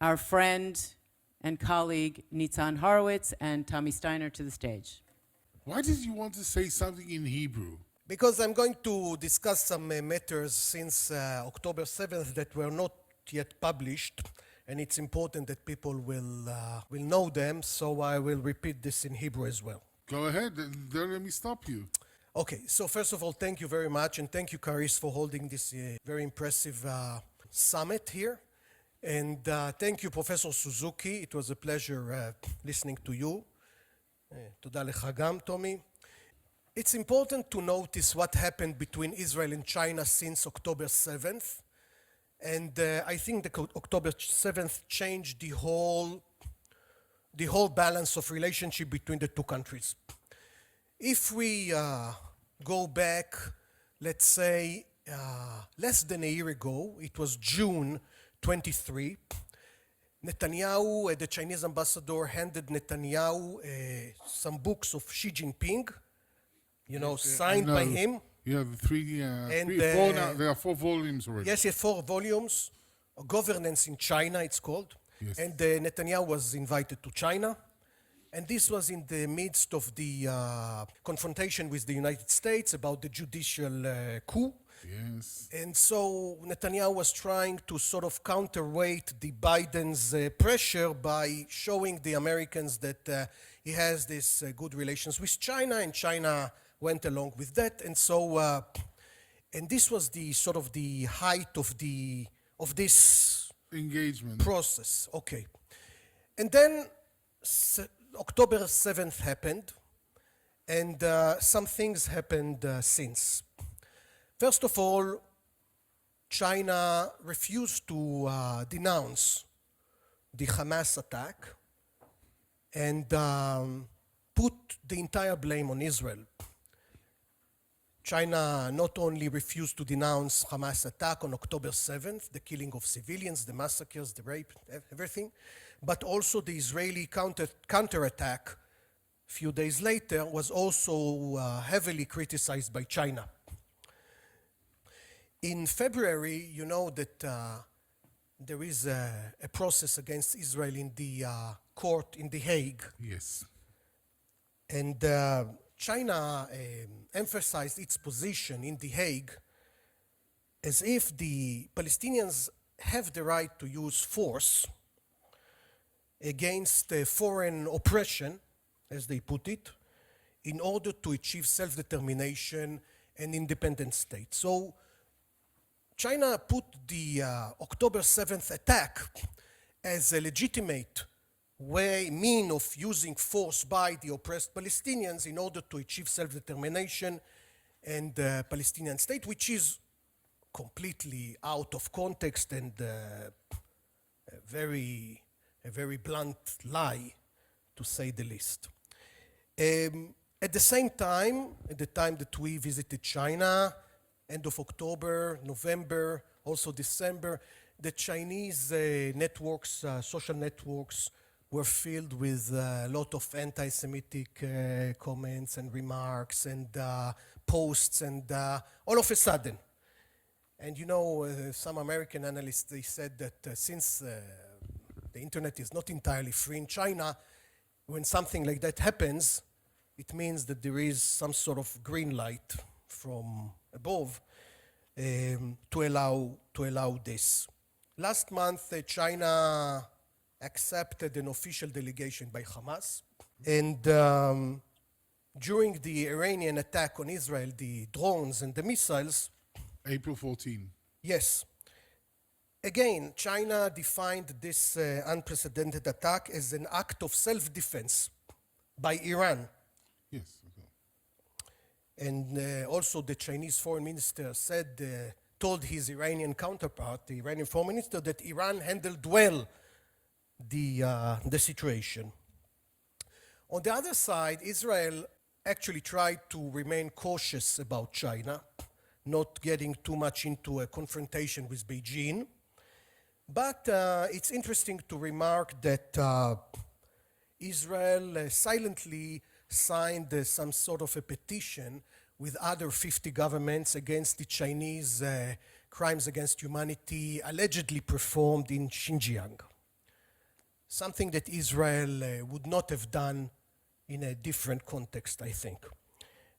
our friend and colleague Nitzan Horowitz and Tommy Steiner to the stage. Why did you want to say something in Hebrew? Because I'm going to discuss some matters since October 7th that were not yet published, and it's important that people will know them, so I will repeat this in Hebrew as well. Go ahead, don't let me stop you. Okay, so first of all, thank you very much, and thank you, Caris, for holding this very impressive summit here. And thank you, Professor Suzuki. It was a pleasure listening to you. תודה לך גם, Tommy. It's important to notice what happened between Israel and China since October 7th. And I think the October 7th changed the whole balance of relationship between the two countries. If we go back, let's say, less than a year ago, it was June 23, Netanyahu, the Chinese ambassador, handed Netanyahu some books of Xi Jinping, signed by him. You have there are 4 volumes already. Yes, 4 volumes. Governance in China, it's called. Yes. And Netanyahu was invited to China. And this was in the midst of the confrontation with the United States about the judicial coup. Yes. And so Netanyahu was trying to sort of counterweight the Biden's pressure by showing the Americans that he has this good relations with China, and China went along with that. And so, and this was the sort of the height of this Engagement process. Okay. And then October 7th happened, and some things happened since. First of all, China refused to denounce the Hamas attack and put the entire blame on Israel. China not only refused to denounce Hamas attack on October 7th, the killing of civilians, the massacres, the rape, everything, but also the Israeli counterattack a few days later was also heavily criticized by China. In February, you know that there is a process against Israel in the court in The Hague. Yes. And China emphasized its position in The Hague as if the Palestinians have the right to use force against foreign oppression, as they put it, in order to achieve self-determination and independent state. So China put the October 7th attack as a legitimate mean of using force by the oppressed Palestinians in order to achieve self-determination and Palestinian state, which is completely out of context and a very blunt lie, to say the least. At the same time, at the time that we visited China, end of October, November, also December, the Chinese networks, social networks, were filled with a lot of anti-Semitic comments and remarks and posts, and all of a sudden. And some American analysts, they said that since the internet is not entirely free in China, when something like that happens, it means that there is some sort of green light from above to allow this. Last month, China accepted an official delegation by Hamas, and during the Iranian attack on Israel, the drones and the missiles. April 14. Yes. Again, China defined this unprecedented attack as an act of self-defense by Iran. Yes. Okay. And also the Chinese foreign minister told his Iranian counterpart, the Iranian foreign minister, that Iran handled well the situation. On the other side, Israel actually tried to remain cautious about China, not getting too much into a confrontation with Beijing. But it's interesting to remark that Israel silently signed some sort of a petition with other 50 governments against the Chinese crimes against humanity allegedly performed in Xinjiang. something that Israel would not have done in a different context, I think.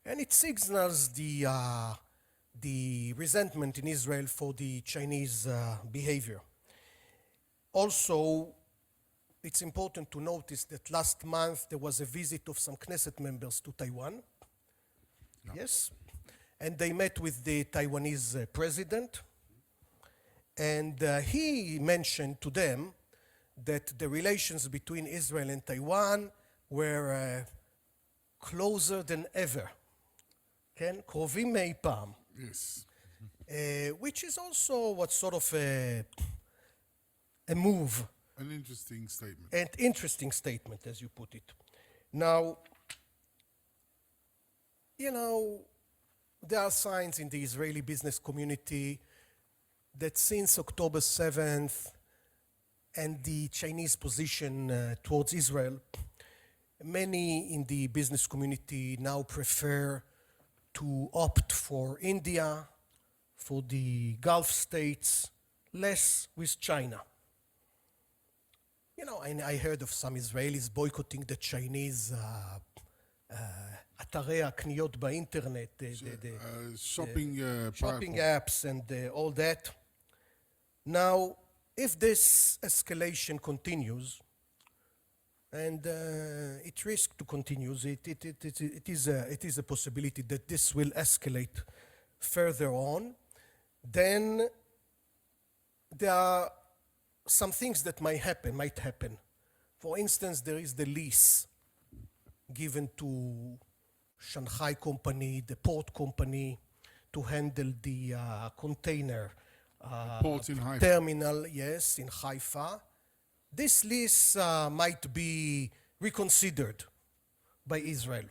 And it signals the resentment in Israel for the Chinese behavior. Also, it's important to notice that last month there was a visit of some Knesset members to Taiwan. Yeah. Yes. And they met with the Taiwanese president. And he mentioned to them that the relations between Israel and Taiwan were closer than ever. כן? קרובים מאי פעם. Yes. Which is also what sort of a move. An interesting statement. An interesting statement, as you put it. Now, you know, there are signs in the Israeli business community that since October 7th and the Chinese position towards Israel, many in the business community now prefer to opt for India, for the Gulf states, less with China. You know, I heard of some Israelis boycotting the Chinese אתרי הקניות באינטרנט, Shopping shopping platform. apps and all that. Now, if this escalation continues, and it risks to continue, it is a possibility that this will escalate further on, then there are some things that might happen. For instance, there is the lease given to Shanghai company, the port company, to handle the container Port in Haifa. terminal, yes, in Haifa. This lease might be reconsidered by Israel.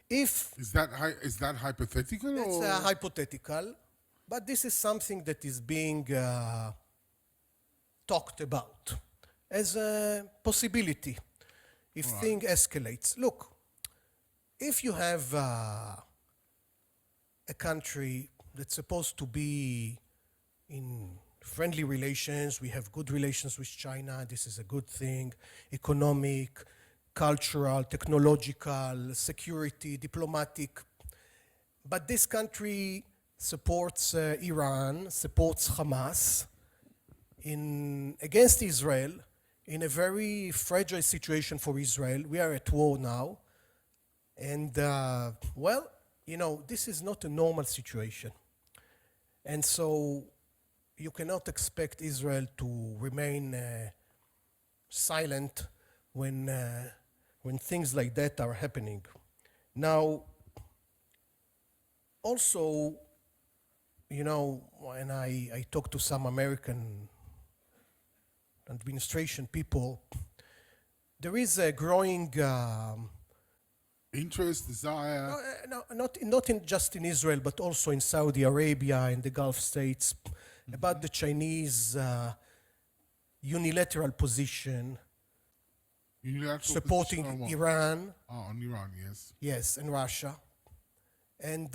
If Is that hypothetical? it's or? hypothetical, but this is something that is being talked about as a possibility if Right. thing escalates. Look, if you have a country that's supposed to be in friendly relations, we have good relations with China, this is a good thing, economic, cultural, technological, security, diplomatic, but this country supports Iran, supports Hamas against Israel in a very fragile situation for Israel. We are at war now. And, well, you know, this is not a normal situation. And so you cannot expect Israel to remain silent when things like that are happening. Now, also, you know, when I talk to some American administration people, there is a growing Interest, desire. not just in Israel, but also in Saudi Arabia and the Gulf states, about the Chinese unilateral position Unilateral supporting position on what? Iran, On Iran, yes. yes, and Russia. And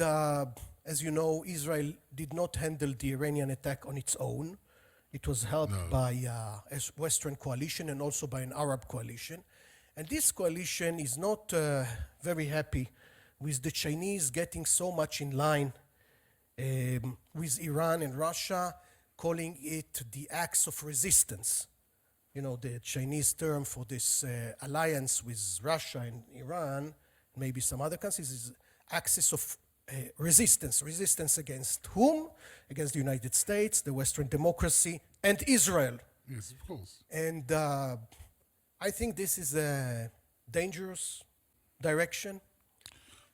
as you know, Israel did not handle the Iranian attack on its own. It was helped by a Western coalition and also by an Arab coalition. And this coalition is not very happy with the Chinese getting so much in line with Iran and Russia, calling it the acts of resistance. You know, the Chinese term for this alliance with Russia and Iran, maybe some other countries, is axis of resistance. Resistance against whom? Against the United States, the Western democracy, and Israel. Yes, of course. And I think this is a dangerous direction.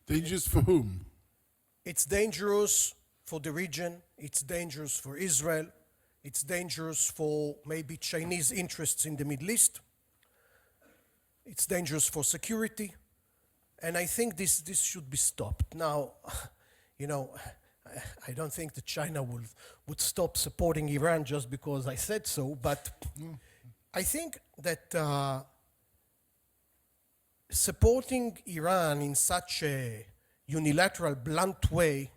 Dangerous for whom? It's dangerous for the region. It's dangerous for Israel. It's dangerous for maybe Chinese interests in the Middle East. It's dangerous for security. And I think this should be stopped. Now, you know, I don't think that China would stop supporting Iran just because I said so, but I think that supporting Iran in such a unilateral, blunt way,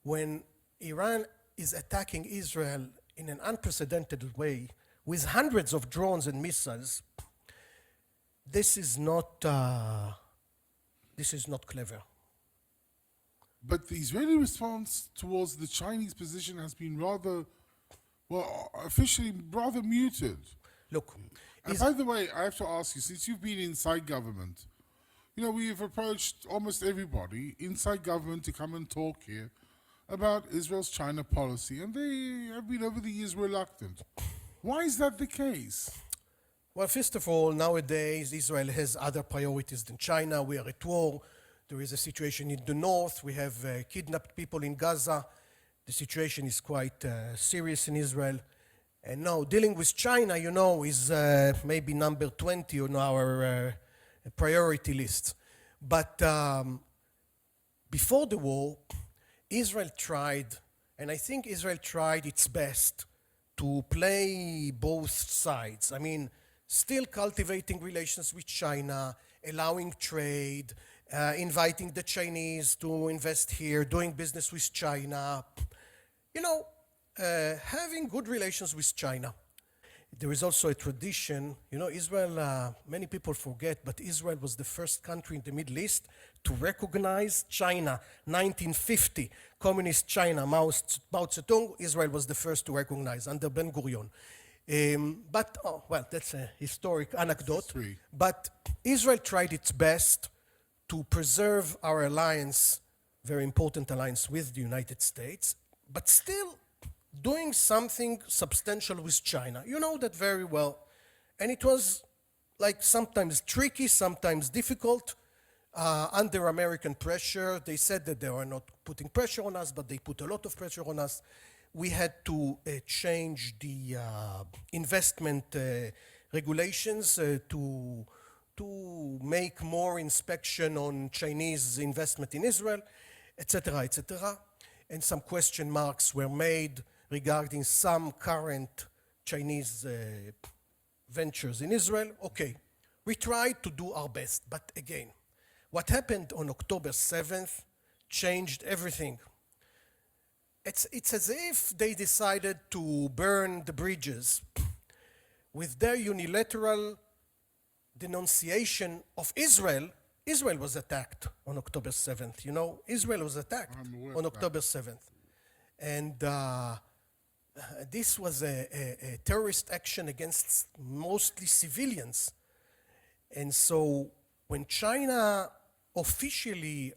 when Iran is attacking Israel in an unprecedented way with hundreds of drones and missiles, this is not clever. But the Israeli response towards the Chinese position has been rather, well, officially rather muted. Look, And by the way, I have to ask you, since you've been inside government, you know, we've approached almost everybody inside government to come and talk here about Israel's China policy, and they have been over the years reluctant. Why is that the case? well, first of all, nowadays Israel has other priorities than China. We are at war. There is a situation in the north. We have kidnapped people in Gaza. The situation is quite serious in Israel. And now dealing with China, you know, is maybe number 20 on our priority list. But before the war, Israel tried, and I think Israel tried its best to play both sides. I mean, still cultivating relations with China, allowing trade, inviting the Chinese to invest here, doing business with China, you know, having good relations with China. There is also a tradition, you know, Israel, many people forget, but Israel was the first country in the Middle East to recognize China. 1950, communist China, Mao Zedong, Israel was the first to recognize under Ben Gurion. Well, that's a historic anecdote. History. But Israel tried its best to preserve our alliance, very important alliance with the United States, but still doing something substantial with China. You know that very well. And it was like sometimes tricky, sometimes difficult, under American pressure. They said that they were not putting pressure on us, but they put a lot of pressure on us. We had to change the investment regulations to make more inspection on Chinese investment in Israel, etc., etc. And some question marks were made regarding some current Chinese ventures in Israel. Okay, we tried to do our best, but again, what happened on October 7th changed everything. It's as if they decided to burn the bridges. With their unilateral denunciation of Israel, Israel was attacked on October 7th. You know, Israel was attacked I'm aware on of that. October 7th. And this was a terrorist action against mostly civilians. And so when China officially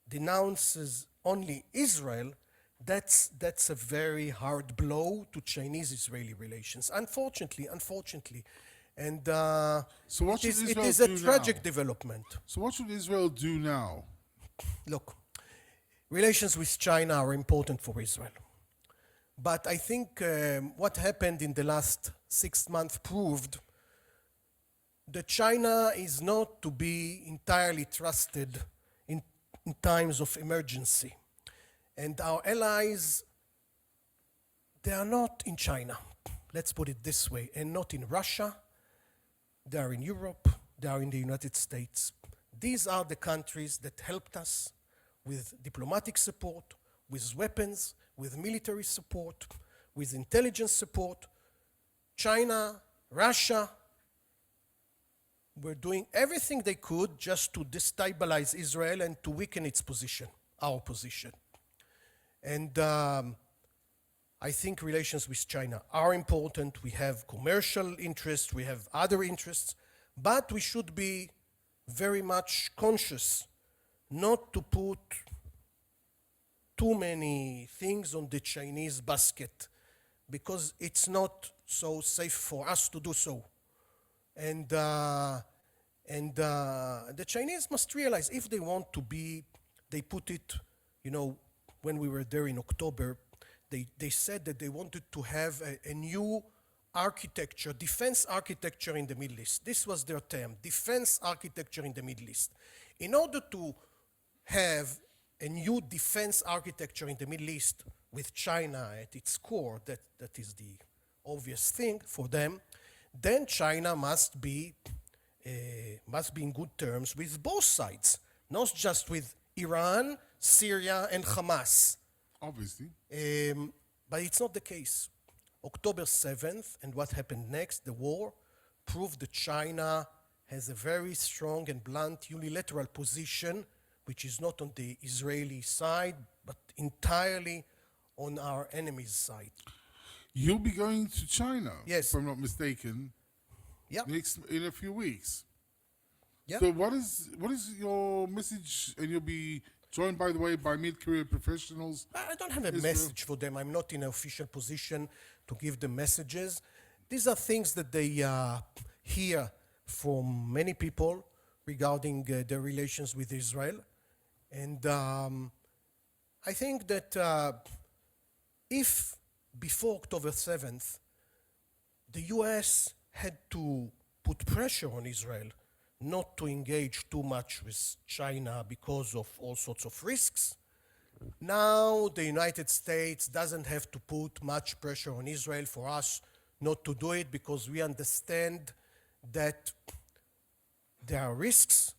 denounces only Israel, that's a very hard blow to Chinese-Israeli relations. Unfortunately. And So what it should is Israel a do tragic now? development. So what should Israel do now? Look, relations with China are important for Israel. But I think what happened in the last 6 months proved that China is not to be entirely trusted in times of emergency. And our allies, they are not in China, let's put it this way, and not in Russia. They are in Europe, they are in the United States. These are the countries that helped us with diplomatic support, with weapons, with military support, with intelligence support. China, Russia were doing everything they could just to destabilize Israel and to weaken its position, our position. And I think relations with China are important. We have commercial interests, we have other interests, but we should be very much conscious not to put too many things on the Chinese basket, because it's not so safe for us to do so. And the Chinese must realize if they want to be, they put it, you know, when we were there in October, they said that they wanted to have a new architecture, defense architecture in the Middle East. This was their term, defense architecture in the Middle East. In order to have a new defense architecture in the Middle East with China at its core, that is the obvious thing for them, then China must be in good terms with both sides, not just with Iran, Syria, and Hamas. Obviously. But it's not the case. October 7th and what happened next, the war, proved that China has a very strong and blunt unilateral position, which is not on the Israeli side, but entirely on our enemy's side. You'll be going to China, Yes. if I'm not mistaken, Yeah, in a few weeks. yeah. So what is your message? And you'll be joined, by the way, by mid-career professionals. I don't have a Israel. message for them. I'm not in an official position to give them messages. These are things that they hear from many people regarding their relations with Israel. And I think that if before October 7th, the U.S. had to put pressure on Israel not to engage too much with China because of all sorts of risks, now the United States doesn't have to put much pressure on Israel for us not to do it, because we understand that there are risks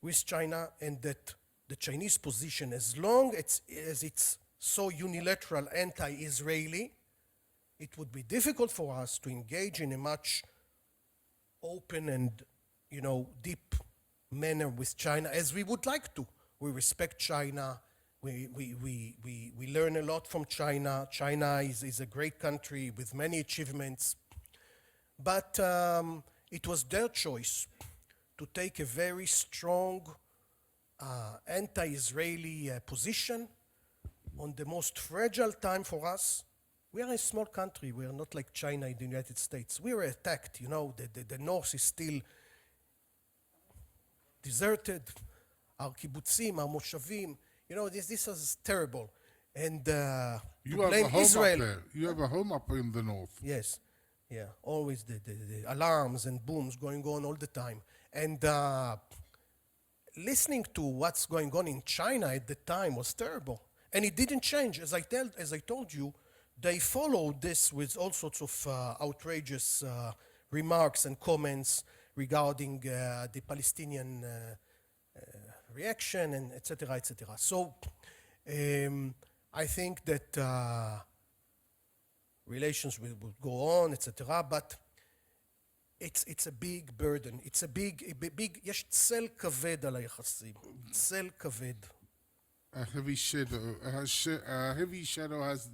with China, and that the Chinese position, as long as it's so unilateral anti-Israeli, it would be difficult for us to engage in a much open and, deep manner with China as we would like to. We respect China. We learn a lot from China. China is a great country with many achievements. But it was their choice to take a very strong anti-Israeli position on the most fragile time for us. We are a small country. We are not like China in the United States. We were attacked. The north is still deserted. Our kibbutzim, our moshavim. This is terrible. And You to have blame a home Israel. up there. You have a home up in the north. Yes, yeah, always the alarms and booms going on all the time. And listening to what's going on in China at the time was terrible. And it didn't change. As I told you, they followed this with all sorts of outrageous remarks and comments regarding the Palestinian reaction, and etc., etc. So I think that relations will go on, etc. But it's a big burden. It's a big, יש צל כבד על היחסים. צל כבד. A heavy shadow has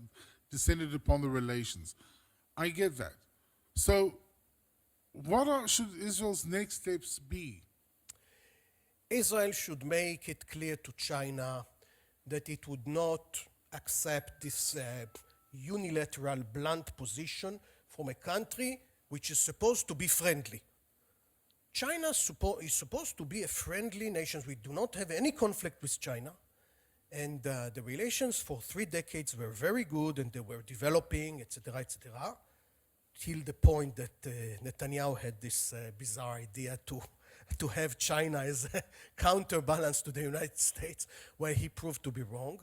descended upon the relations. I get that. So, should Israel's next steps be? Israel should make it clear to China that it would not accept this unilateral, blunt position from a country which is supposed to be friendly. China is supposed to be a friendly nation. We do not have any conflict with China. And the relations for 3 decades were very good, and they were developing, etc., etc., till the point that Netanyahu had this bizarre idea to have China as a counterbalance to the United States, where he proved to be wrong.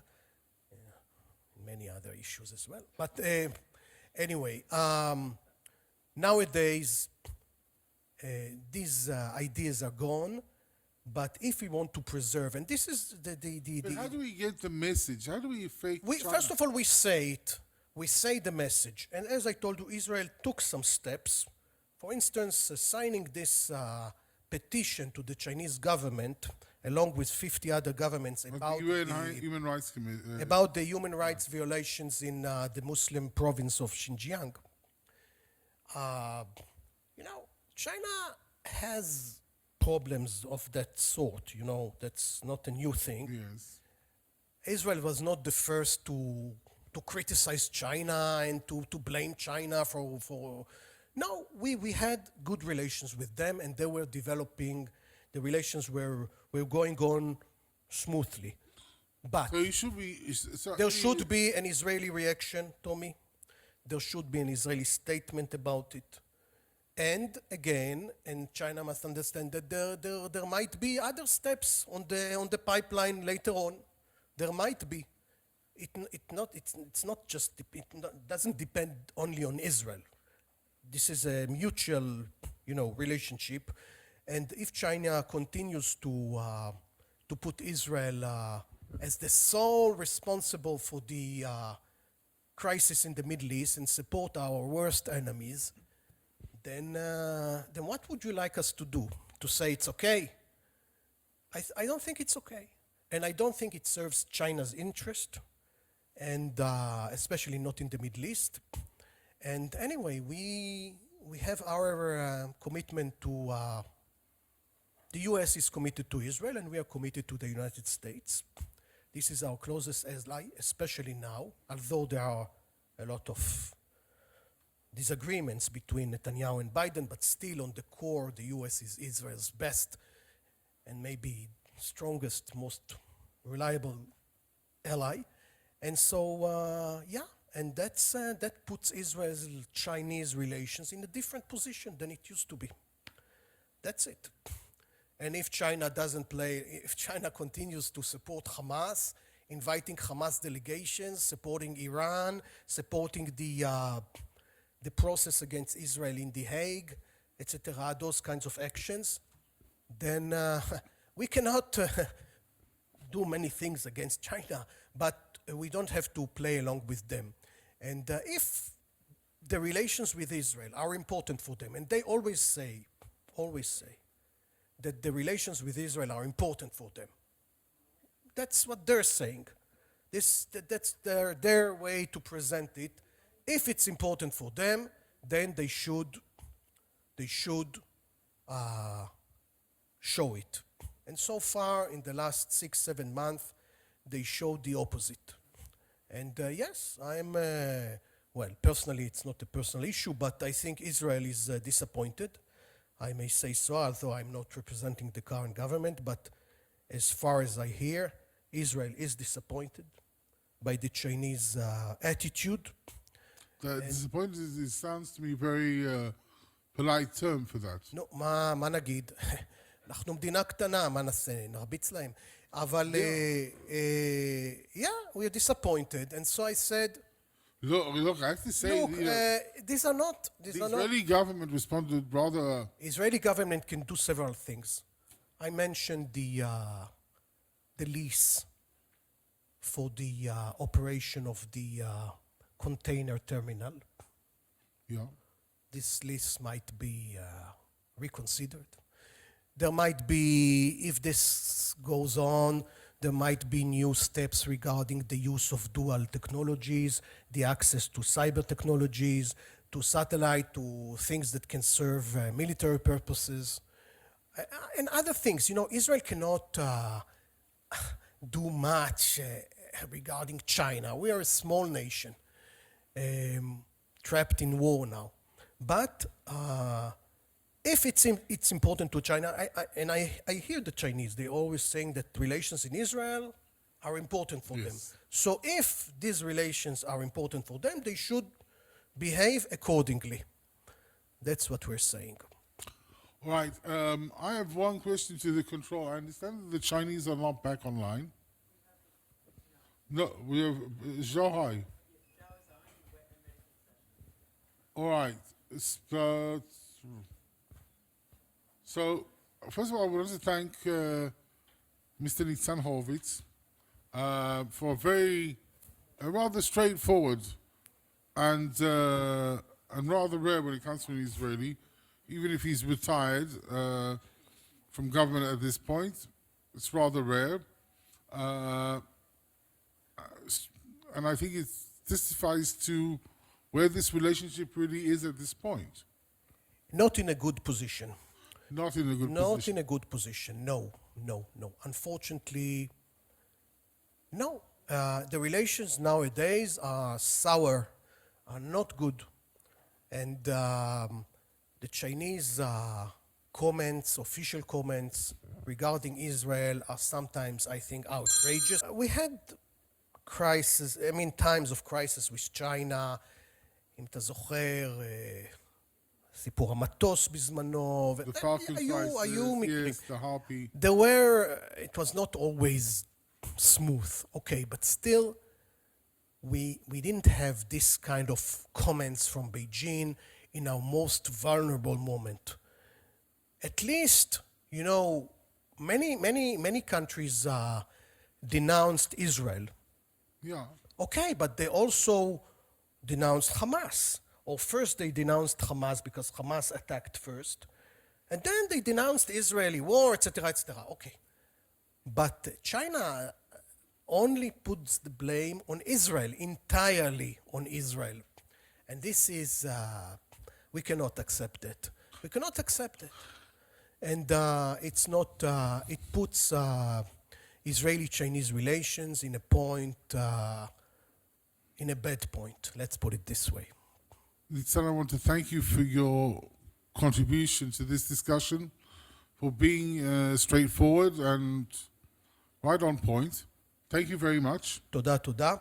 Many other issues as well. But anyway, nowadays, these ideas are gone. But if we want to preserve, and this is But how do we get the message? How do we affect China? first of all, we say it. We say the message. And as I told you, Israel took some steps. For instance, signing this petition to the Chinese government, along with 50 other governments, about the UN Human Rights Committee. about the human rights violations in the Muslim province of Xinjiang. China has problems of that sort, that's not a new thing. Yes. Israel was not the first to criticize China and to blame China for. No, we had good relations with them, and they were developing. The relations were going on smoothly. But So you should be. there should be an Israeli reaction, Tommy. There should be an Israeli statement about it. And again, and China must understand that there might be other steps on the pipeline later on. There might be. It doesn't depend only on Israel. This is a mutual, relationship. And if China continues to put Israel as the sole responsible for the crisis in the Middle East and support our worst enemies, then what would you like us to do? To say it's okay? I don't think it's okay. And I don't think it serves China's interest, and especially not in the Middle East. And anyway, we have our commitment to, the U.S. is committed to Israel, and we are committed to the United States. This is our closest ally, especially now, although there are a lot of disagreements between Netanyahu and Biden, but still on the core, the U.S. is Israel's best and maybe strongest, most reliable ally. And so, and that puts Israel-Chinese relations in a different position than it used to be. That's it. And if China if China continues to support Hamas, inviting Hamas delegations, supporting Iran, supporting the process against Israel in The Hague, etc., those kinds of actions, then we cannot do many things against China, but we don't have to play along with them. And if the relations with Israel are important for them, and they always say that the relations with Israel are important for them. That's what they're saying. That's their way to present it. If it's important for them, then they should show it. And so far, in the last 6-7 months, they showed the opposite. And yes, well, personally, it's not a personal issue, but I think Israel is disappointed. I may say so, although I'm not representing the current government, but as far as I hear, Israel is disappointed by the Chinese attitude. Disappointed, it sounds to me very polite term for that. No, מה נגיד? אנחנו מדינה קטנה, מה נעשה? נרביץ להם. אבל, yeah, we are disappointed, and so I said, Look, I have to say, look, these are not... the Israeli government responded rather... Israeli government can do several things. I mentioned the lease for the operation of the container terminal. Yeah. This lease might be reconsidered. There might be, if this goes on, there might be new steps regarding the use of dual technologies, the access to cyber technologies, to satellite, to things that can serve military purposes, and other things. You know, Israel cannot do much regarding China. We are a small nation, trapped in war now. But if it's important to China, I hear the Chinese, they're always saying that relations in Israel are important for them. So if these relations are important for them, they should behave accordingly. That's what we're saying. All right. I have one question to the control. I understand that the Chinese are not back online. No, we have Zhao. All right. So, first of all, I want to thank Mr. Nitzan Horowitz for a rather straightforward and rather rare when it comes to an Israeli, even if he's retired from government at this point. It's rather rare. And I think it testifies to where this relationship really is at this point. Not in a good position. Not in a good position. Not in a good position. No. Unfortunately, no. The relations nowadays are sour, are not good. And the Chinese comments, official comments regarding Israel are sometimes, I think, outrageous. We had times of crisis with China, אם אתה זוכר, סיפור המטוס בזמנו. The Falcon crisis, yes, the Harpy. It was not always smooth, okay, but still, we didn't have this kind of comments from Beijing in our most vulnerable moment. At least, you know, many countries denounced Israel. Yeah. Okay, but they also denounced Hamas. or first they denounced Hamas because Hamas attacked first, and then they denounced the Israeli war, etc., etc. Okay. But China only puts the blame on Israel, entirely on Israel. And this is, we cannot accept it. We cannot accept it. And it's not, it puts Israeli-Chinese relations in a point, in a bad point. Let's put it this way. Nitzan, I want to thank you for your contribution to this discussion, for being straightforward and right on point. Thank you very much. תודה, תודה.